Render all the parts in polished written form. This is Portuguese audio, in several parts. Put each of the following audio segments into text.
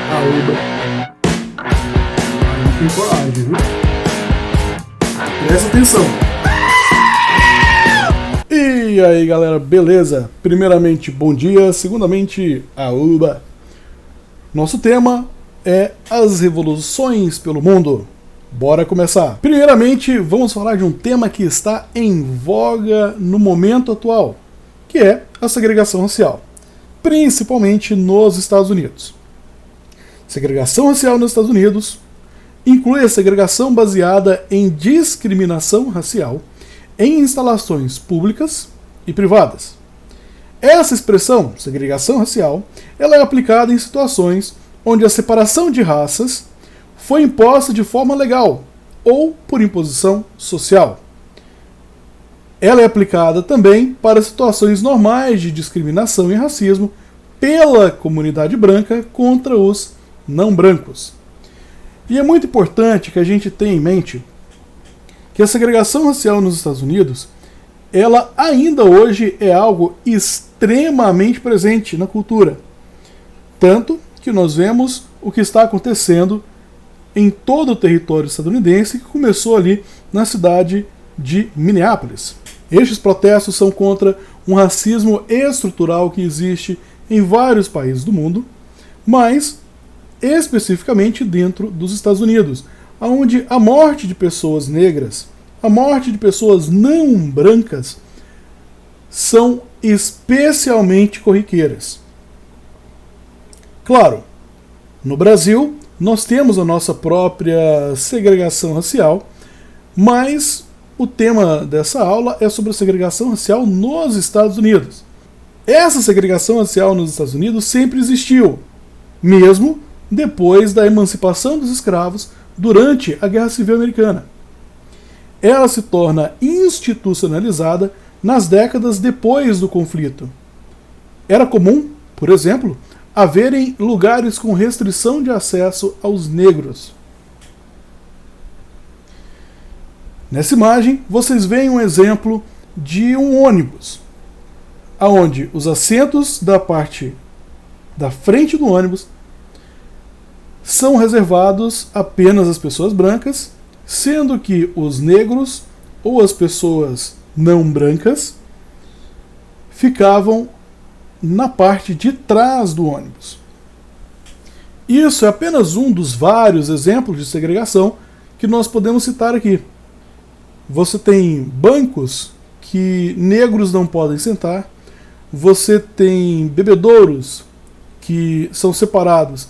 Aoba. Aí tem coragem, viu? Presta atenção. E aí galera, beleza? Primeiramente, bom dia. Segundamente, Aoba. Nosso tema é as revoluções pelo mundo. Bora começar. Primeiramente, vamos falar de um tema que está em voga no momento atual, que é a segregação racial, principalmente nos Estados Unidos. Segregação racial nos Estados Unidos inclui a segregação baseada em discriminação racial em instalações públicas e privadas. Essa expressão, segregação racial, ela é aplicada em situações onde a separação de raças foi imposta de forma legal ou por imposição social. Ela é aplicada também para situações normais de discriminação e racismo pela comunidade branca contra os não brancos. E é muito importante que a gente tenha em mente que a segregação racial nos Estados Unidos, ela ainda hoje é algo extremamente presente na cultura. Tanto que nós vemos o que está acontecendo em todo o território estadunidense, que começou ali na cidade de Minneapolis. Estes protestos são contra um racismo estrutural que existe em vários países do mundo, mas especificamente dentro dos Estados Unidos, onde a morte de pessoas negras, a morte de pessoas não brancas, são especialmente corriqueiras. Claro, no Brasil, nós temos a nossa própria segregação racial, mas o tema dessa aula é sobre a segregação racial nos Estados Unidos. Essa segregação racial nos Estados Unidos sempre existiu, mesmo depois da emancipação dos escravos durante a Guerra Civil Americana. Ela se torna institucionalizada nas décadas depois do conflito. Era comum, por exemplo, haverem lugares com restrição de acesso aos negros. Nessa imagem, vocês veem um exemplo de um ônibus, onde os assentos da parte da frente do ônibus são reservados apenas às pessoas brancas, sendo que os negros ou as pessoas não brancas ficavam na parte de trás do ônibus. Isso é apenas um dos vários exemplos de segregação que nós podemos citar aqui. Você tem bancos que negros não podem sentar, você tem bebedouros que são separados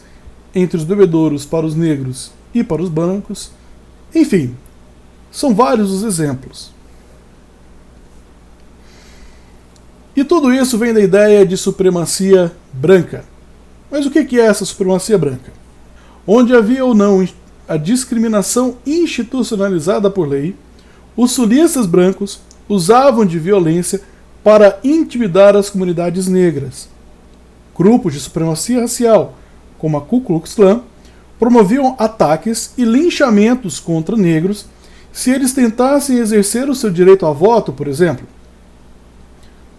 entre os bebedouros para os negros e para os brancos. Enfim, são vários os exemplos. E tudo isso vem da ideia de supremacia branca. Mas o que é essa supremacia branca? Onde havia ou não a discriminação institucionalizada por lei, os sulistas brancos usavam de violência para intimidar as comunidades negras. Grupos de supremacia racial, como a Ku Klux Klan, promoviam ataques e linchamentos contra negros se eles tentassem exercer o seu direito a voto, por exemplo.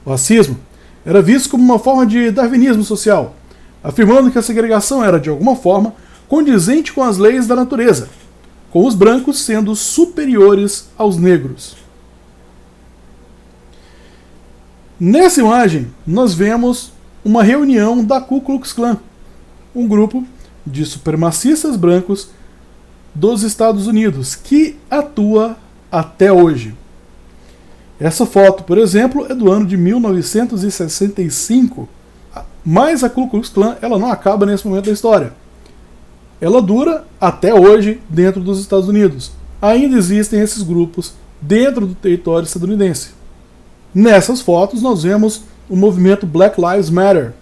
O racismo era visto como uma forma de darwinismo social, afirmando que a segregação era, de alguma forma, condizente com as leis da natureza, com os brancos sendo superiores aos negros. Nessa imagem, nós vemos uma reunião da Ku Klux Klan, um grupo de supremacistas brancos dos Estados Unidos, que atua até hoje. Essa foto, por exemplo, é do ano de 1965, mas a Ku Klux Klan ela não acaba nesse momento da história. Ela dura até hoje dentro dos Estados Unidos. Ainda existem esses grupos dentro do território estadunidense. Nessas fotos nós vemos o movimento Black Lives Matter,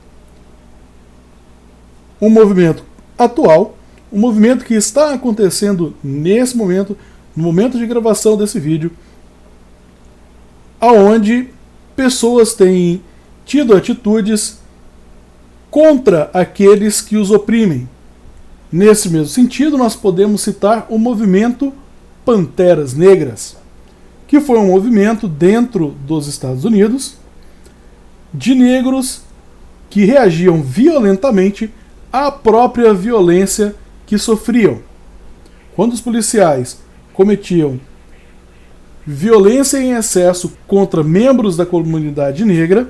um movimento atual, um movimento que está acontecendo nesse momento, no momento de gravação desse vídeo, aonde pessoas têm tido atitudes contra aqueles que os oprimem. Nesse mesmo sentido, nós podemos citar o movimento Panteras Negras, que foi um movimento dentro dos Estados Unidos de negros que reagiam violentamente a própria violência que sofriam. Quando os policiais cometiam violência em excesso contra membros da comunidade negra,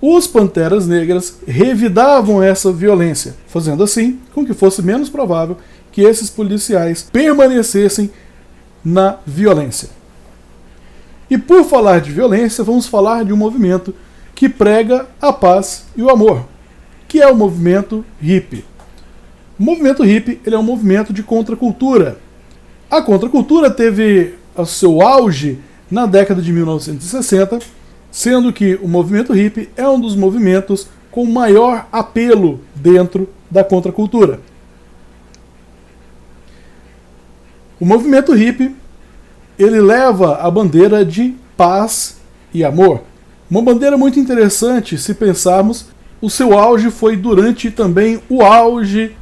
os Panteras Negras revidavam essa violência, fazendo assim com que fosse menos provável que esses policiais permanecessem na violência. E por falar de violência, vamos falar de um movimento que prega a paz e o amor, que é o movimento hippie. O movimento hippie ele é um movimento de contracultura. A contracultura teve o seu auge na década de 1960, sendo que o movimento hippie é um dos movimentos com maior apelo dentro da contracultura. O movimento hippie ele leva a bandeira de paz e amor. Uma bandeira muito interessante se pensarmos, o seu auge foi durante também o auge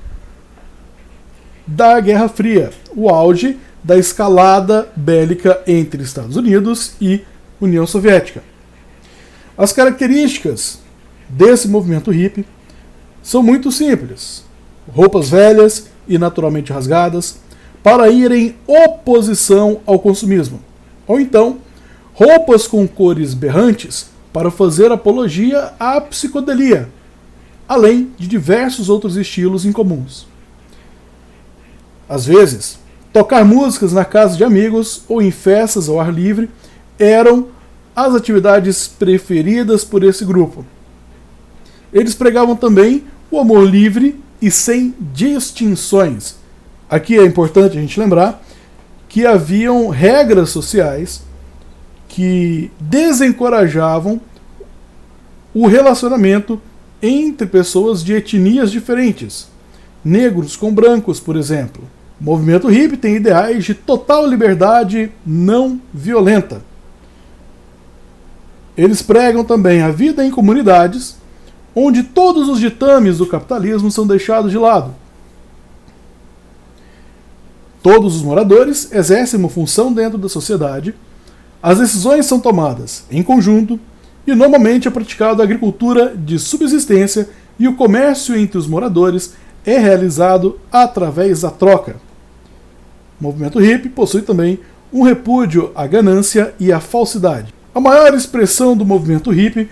da Guerra Fria, o auge da escalada bélica entre Estados Unidos e União Soviética. As características desse movimento hippie são muito simples. Roupas velhas e naturalmente rasgadas, para ir em oposição ao consumismo. Ou então, roupas com cores berrantes para fazer apologia à psicodelia, além de diversos outros estilos incomuns. Às vezes, tocar músicas na casa de amigos ou em festas ao ar livre eram as atividades preferidas por esse grupo. Eles pregavam também o amor livre e sem distinções. Aqui é importante a gente lembrar que haviam regras sociais que desencorajavam o relacionamento entre pessoas de etnias diferentes, negros com brancos, por exemplo. O movimento hippie tem ideais de total liberdade não violenta. Eles pregam também a vida em comunidades, onde todos os ditames do capitalismo são deixados de lado. Todos os moradores exercem uma função dentro da sociedade, as decisões são tomadas em conjunto e normalmente é praticada a agricultura de subsistência e o comércio entre os moradores é realizado através da troca. O movimento hippie possui também um repúdio à ganância e à falsidade. A maior expressão do movimento hippie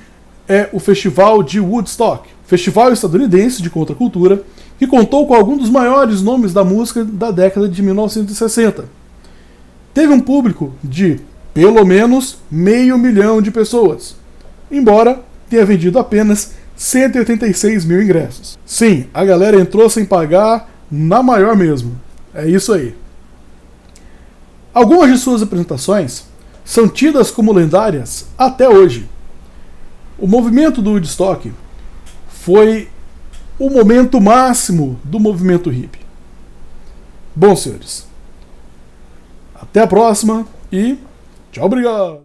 é o Festival de Woodstock, festival estadunidense de contracultura, que contou com alguns dos maiores nomes da música da década de 1960. Teve um público de, pelo menos, 500 mil de pessoas, embora tenha vendido apenas 186 mil ingressos. Sim, a galera entrou sem pagar, na maior mesmo. É isso aí. Algumas de suas apresentações são tidas como lendárias até hoje. O movimento do Woodstock foi o momento máximo do movimento hippie. Bom, senhores, até a próxima e tchau, obrigado!